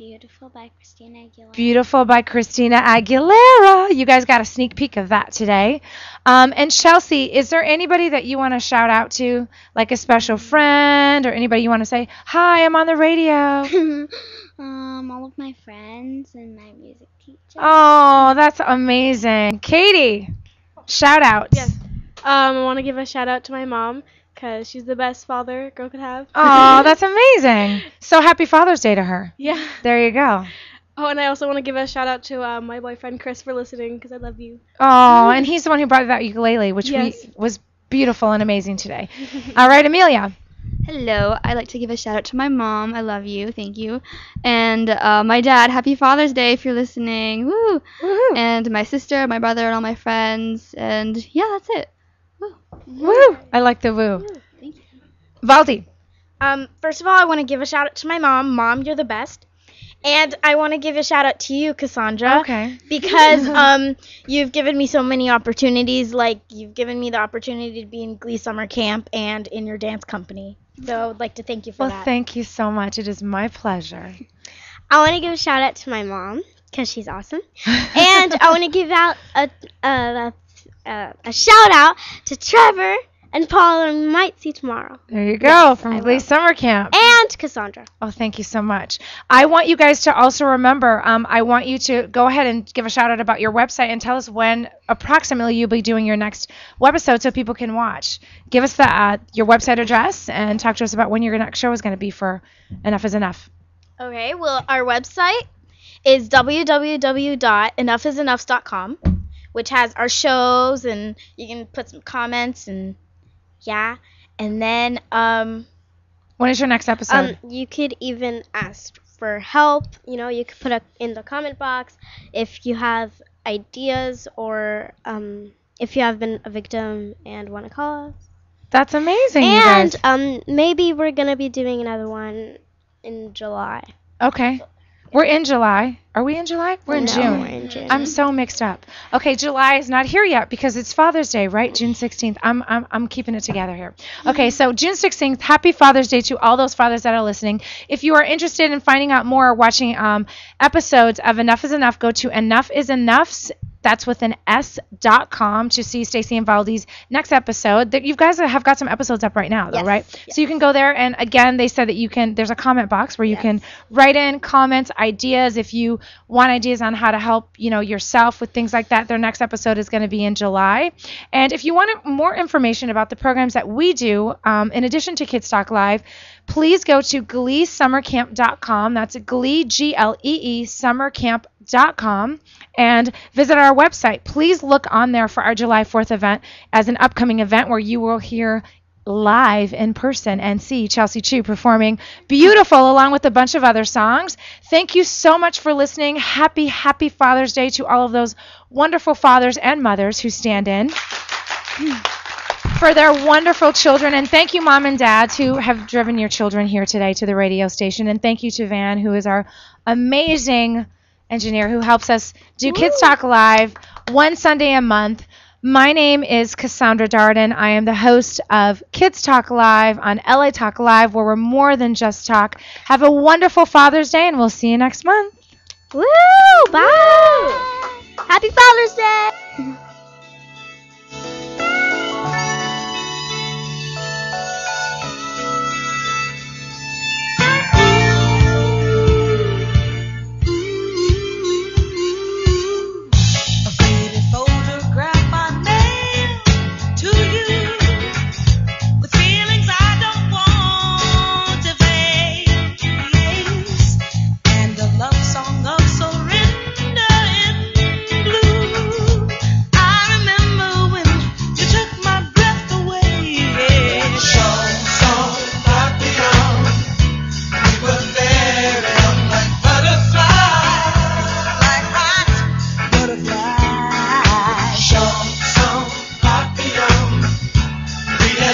Beautiful by Christina Aguilera. Beautiful by Christina Aguilera. You guys got a sneak peek of that today. And Chelsea, is there anybody that you want to shout out to, like a special friend or anybody you want to say, hi, I'm on the radio? All of my friends and my music teacher. Oh, that's amazing. Katie, shout out. Yes. I want to give a shout out to my mom because she's the best father a girl could have. Oh, that's amazing. So happy Father's Day to her. Yeah. There you go. Oh, and I also want to give a shout out to my boyfriend Chris for listening because I love you. Oh, and he's the one who brought that ukulele, which was beautiful and amazing today. All right, Amelia. Hello. I'd like to give a shout out to my mom. I love you. Thank you. And my dad. Happy Father's Day if you're listening. Woo. Woohoo. And my sister, my brother, and all my friends. And yeah, that's it. Woo. Woo. I like the woo. Thank you. Valdi. First of all, I want to give a shout out to my mom. Mom, you're the best. And I want to give a shout out to you, Casandra. Okay. Because you've given me so many opportunities. Like, you've given me the opportunity to be in Glee Summer Camp and in your dance company. So I'd like to thank you for Well, that. thank you so much. It is my pleasure. I want to give a shout out to my mom because she's awesome. And I want to give out a shout out to Trevor and Paul, and we might see tomorrow. There you go, Yes, from I Glee will. Summer Camp. And Cassandra. Oh, thank you so much. I want you guys to also remember, I want you to go ahead and give a shout out about your website and tell us when approximately you'll be doing your next webisode so people can watch. Give us your website address and talk to us about when your next show is going to be for Enough is Enough. Okay, well, our website is www.enoughisenough.com, which has our shows, and you can put some comments, and yeah. And then When is your next episode? You could even ask for help. You know, you could put it in the comment box if you have ideas or if you have been a victim and want to call us. That's amazing, you And guys. maybe we're gonna be doing another one in July. Okay. We're in July. Are we in July? We're in No, June. we're in June. I'm so mixed up. Okay, July is not here yet because it's Father's Day, right? June 16th. I'm keeping it together here. Okay, so June 16th, happy Father's Day to all those fathers that are listening. If you are interested in finding out more or watching episodes of Enough is Enough, go to enoughenoughs. That's with an S.com to see Stacy and Valdi's next episode. You guys have got some episodes up right now, though, Yes, right? yes. So you can go there, and again, they said that there's a comment box where you can write in comments, ideas. If you want ideas on how to help, yourself with things like that, their next episode is going to be in July. And if you want more information about the programs that we do, in addition to Kids Talk Live, please go to gleesummercamp.com. That's Glee, Glee, summercamp.com, and visit our website. Please look on there for our July 4th event as an upcoming event where you will hear live in person and see Chelsea Chhiu performing Beautiful along with a bunch of other songs. Thank you so much for listening. Happy Father's Day to all of those wonderful fathers and mothers who stand in for their wonderful children. And thank you, Mom and Dad, who have driven your children here today to the radio station. And thank you to Van, who is our amazing engineer who helps us do Kids Talk Live one Sunday a month. My name is Casandra Daurden. I am the host of Kids Talk Live on LA Talk Live, where we're more than just talk. Have a wonderful Father's Day, and we'll see you next month. Woo! Bye! Happy Father's Day!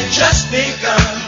Just begun.